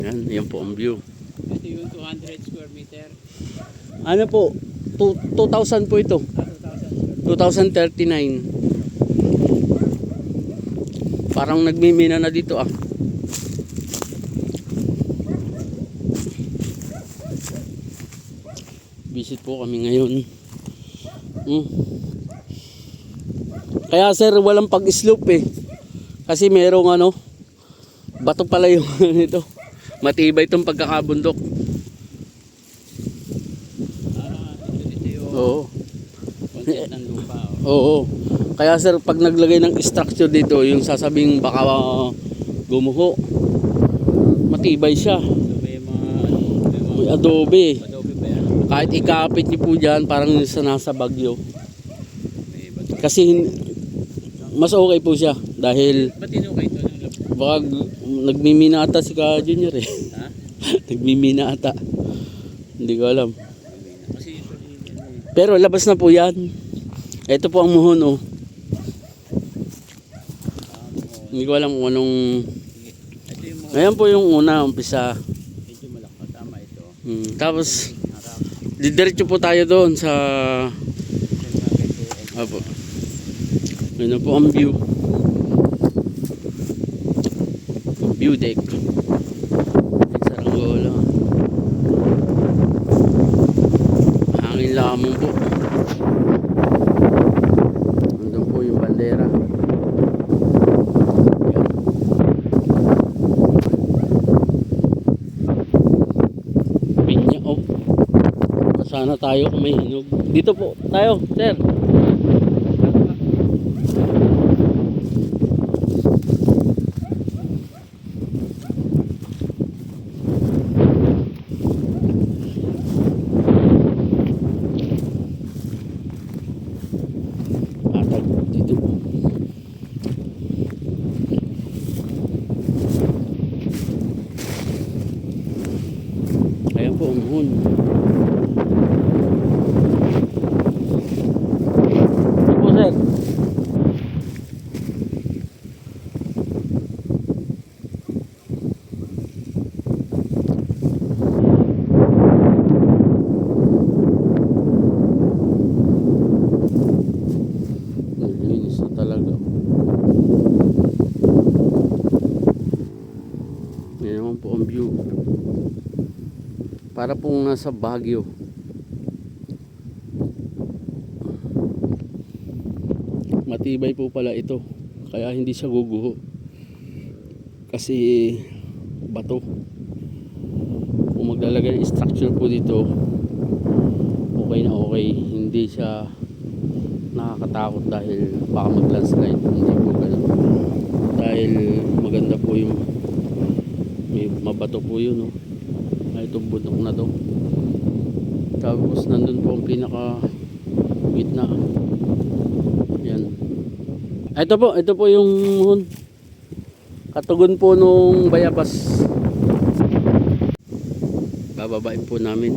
Yan po ang view. Ito yung 200 square meter. Ano po? 2,000 po ito. 2039. Parang nagmimina na dito ah. Visit po kami ngayon. Kaya sir, walang pag-slope eh. Kasi merong ano, bato pala yung ito. Matibay itong pagkakabundok. Ito yung Oo. concept ng lupa. Oo. Kaya sir, pag naglagay ng structure dito, yung sasabing baka gumuho, matibay siya. So may mga May adobe. adobe ba yan? Kahit ikapit niyo po dyan, parang sa nasa Bagyo. May bato. Kasi mas okay po siya. Dahil Ba't tinukay ito ng lupa? baka nagmimina ata si Ka Junior eh. Ha? Nagmimina ata. Hindi ko alam. Kasi usually yan eh. Pero labas na po yan. Ito po ang muhon oh. Hindi ko alam kung anong... Ito yung mga Ayan po yung una, umpisa. medyo malaki. Tama ito. Tapos, Harap. didiretso po tayo doon sa... Apo. Ano po ang view. View deck. Saranggola. Hangin lamang po. Nandun po yung bandera. Pinya oh. Sana tayo kung may hinog. Dito po tayo, sir. Atag dito. Ayan po ang muhon. Ito po sir. Naglinis na talaga. Yan naman po ang view. Para pong nasa Baguio. Matibay po pala ito. Kaya hindi siya guguho. Kasi bato. Kung maglalagay ng structure po dito, okay na okay. Hindi siya nakakatakot dahil baka mag-landslide. Hindi po ganun. Dahil maganda po yung may mabato po yun. No? Itong bundok na to. Tapos nandun po ang pinaka gitna. Yan. Ito po yung muhon. Katugon po nung bayabas. Bababain po namin.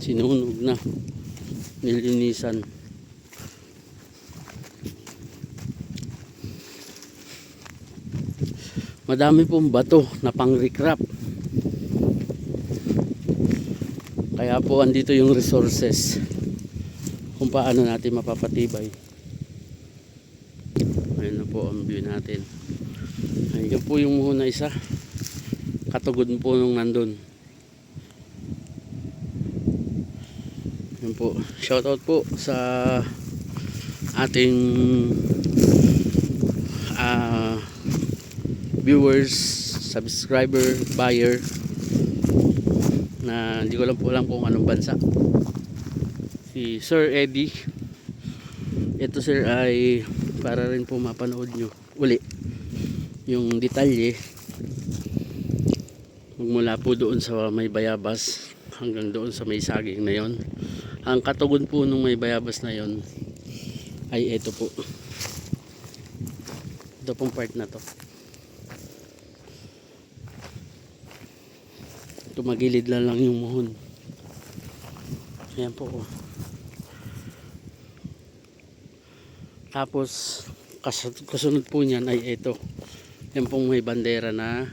Sinunog na, nilinisan. Madami pong bato na pang-recrap. Kaya po andito yung resources kung paano natin mapapatibay. Ayun na po ang view natin. Ayun po yung muhon na isa. Katugod po nung nandun. Yan po. Shoutout po sa ating viewers, subscriber, buyer na hindi ko lang po alam kung anong bansa. Si Sir Eddie. Ito sir ay para rin po mapanood nyo uli yung detalye magmula po doon sa may bayabas hanggang doon sa may saging na yon. Ang katugon po nung may bayabas na yon ay ito po. Ito pong part na to. Tumagilid lang yung muhon. Ayan po. Tapos kasunod po niyan ay ito. Yan pong may bandera na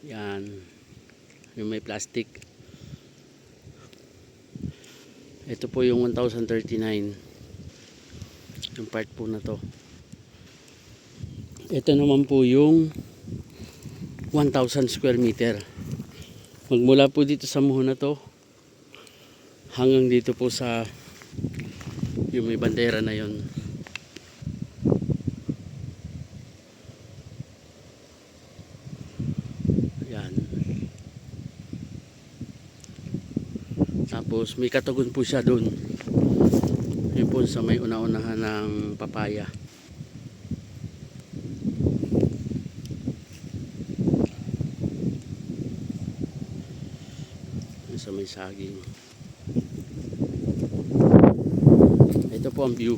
yan. Yung may plastic. Ito po yung 1039. Yung part po na to. Ito naman po yung 1,000 square meter. Magmula po dito sa muhon na to hanggang dito po sa yung may bandera na yon. Yan. Tapos may katugon po siya doon. Yun po sa may una-unahan ng papaya. Sa may saging. Ito po ang view.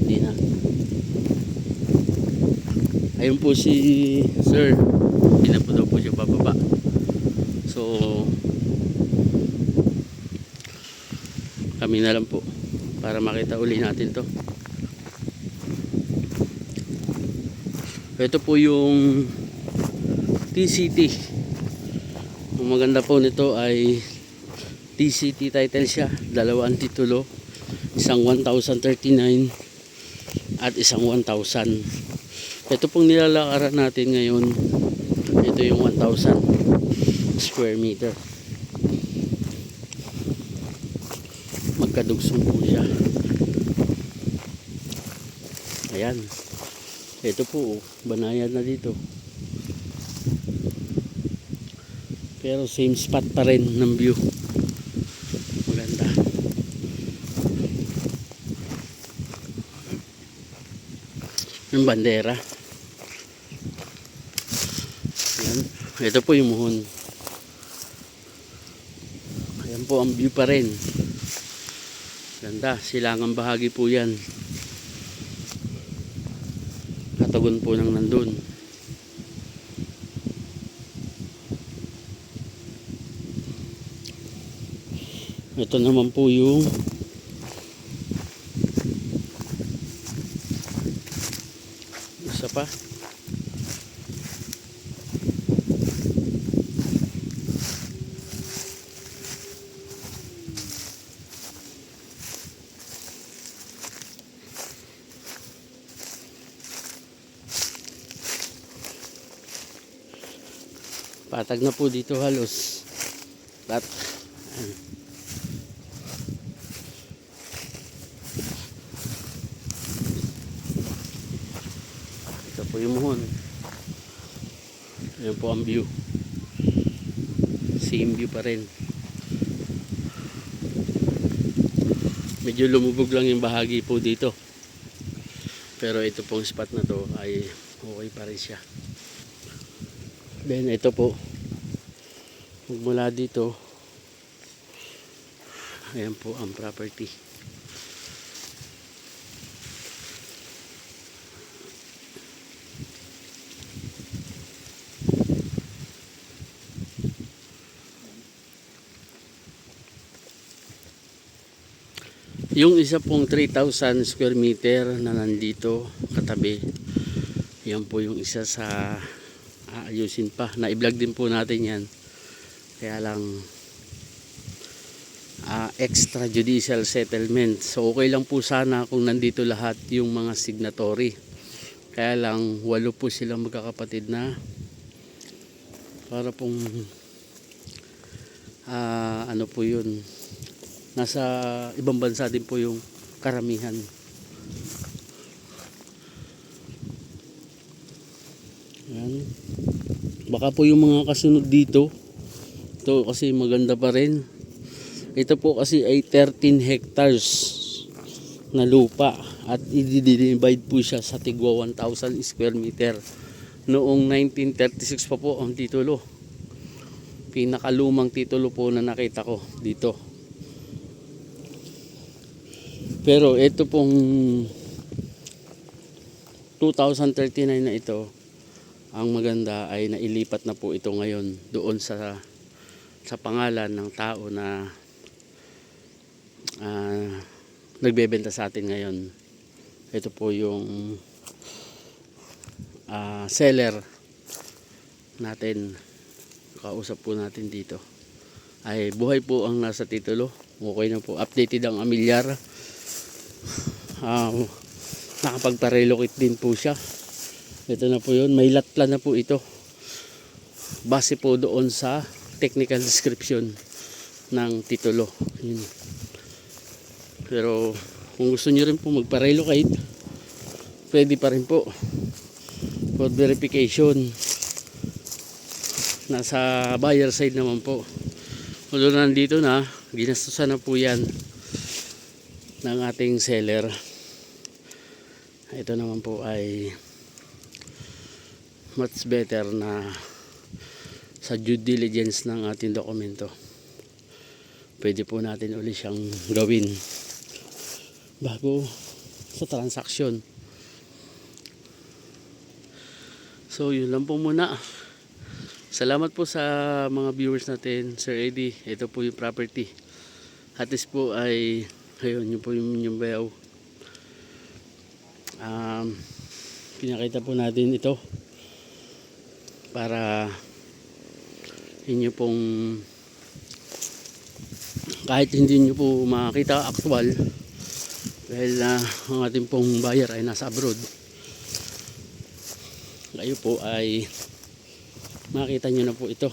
Hindi na. Ayun po si sir. Hindi na po daw po siya bababa. So kami na lang po para makita uli natin to. Ito po yung TCT. Ang maganda po nito ay TCT title siya. Dalawang titulo. Isang 1039 at isang 1000. Ito pong nilalakaran natin ngayon. Ito yung 1000 square meter. Magkadugsong po siya. Ayan. Ito po, banayad na dito. Pero same spot pa rin ng view. Maganda. Yung bandera. Ayan. Ito po yung muhon. Ayan po ang view pa rin. Ganda. Silangang bahagi po yan. Katugon po ng nandun. Ito naman po yung isa pa. Patag na po dito halos. At ito po yung muhon. Ayan po ang view. Same view pa rin. Medyo lumubog lang yung bahagi po dito. Pero ito pong spot na to ay okay pa rin siya. Then ito po. Mula dito. Ayan po ang property. Yung isa pong 3,000 square meter na nandito katabi. Yan po yung isa sa aayusin pa. Na-i-vlog din po natin yan. Kaya lang extrajudicial settlement. So okay lang po sana kung nandito lahat yung mga signatory. Kaya lang 8 po silang magkakapatid na para pong ano po yun, nasa ibang bansa din po yung karamihan. Yan. Baka po yung mga kasunod dito Ito kasi maganda pa rin. Ito po kasi ay 13 hectares na lupa at i-divide po siya sa tigwa 1,000 square meter. Noong 1936 pa po ang titulo. Pinakalumang titulo po na nakita ko dito. Pero ito pong 2039 na ito, ang maganda ay nailipat na po ito ngayon doon sa pangalan ng tao na nagbebenta sa atin ngayon. Ito po yung seller natin, kausap po natin dito. Ay buhay po ang nasa titulo. Okay na po, updated ang amilyar. Nakapagpa-relocate din po siya. Ito na po yun, may lot plan na po ito base po doon sa technical description ng titulo. Yun. Pero kung gusto nyo rin po magpa-relocate, pwede pa rin po for verification. Nasa buyer side naman po. Although nandito na, ginastusan na po yan ng ating seller. Ito naman po ay much better na sa due diligence ng ating dokumento. Pwede po natin uli siyang gawin bago sa transaksyon. So yun lang po muna. Salamat po sa mga viewers natin, Sir Eddie. Ito po yung property. At least po ay ayun, yun po yung bayaw. Pinakita po natin ito para inyo pong kahit hindi nyo po makita actual dahil ang ating pong buyer ay nasa abroad, kayo po ay makita nyo na po ito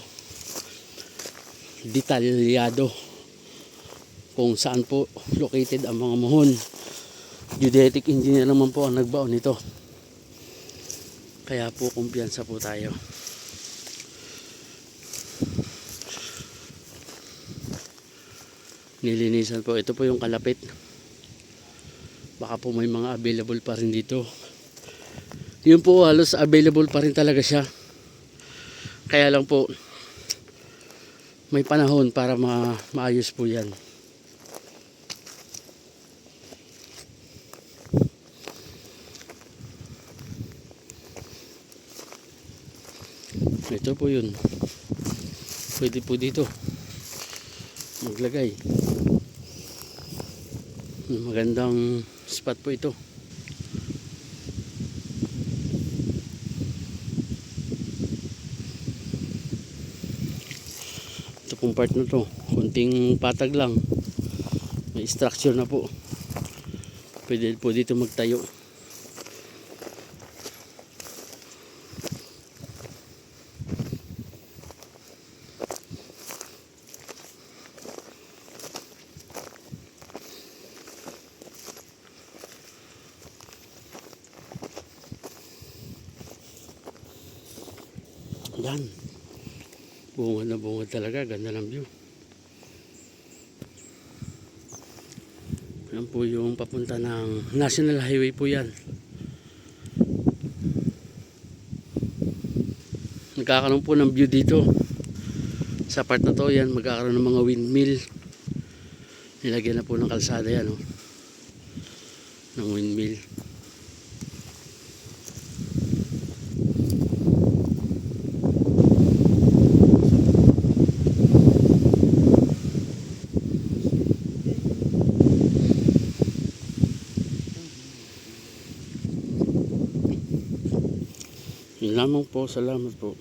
detalyado kung saan po located ang mga muhon. Geodetic engineer naman po ang nagbaon nito, kaya po kumpiyansa po tayo. Nilinisan po. Ito po yung kalapit. Baka po may mga available pa rin dito. Yun po, halos available pa rin talaga siya. Kaya lang po may panahon para maayos po yan. Ito po yun. Pwede po dito maglagay. Magandang spot po ito. Ito pong part na to, kunting patag lang, may structure na po. Pwede po dito magtayo. Yan. Bungad na bungad talaga. Ganda ng view. Yan po yung papunta ng National Highway po yan. Nagkakaroon po ng view dito. Sa part na to yan, magkakaroon ng mga windmill. Nilagyan na po ng kalsada yan. Oh. Ng windmill. Yun lamang po, salamat po.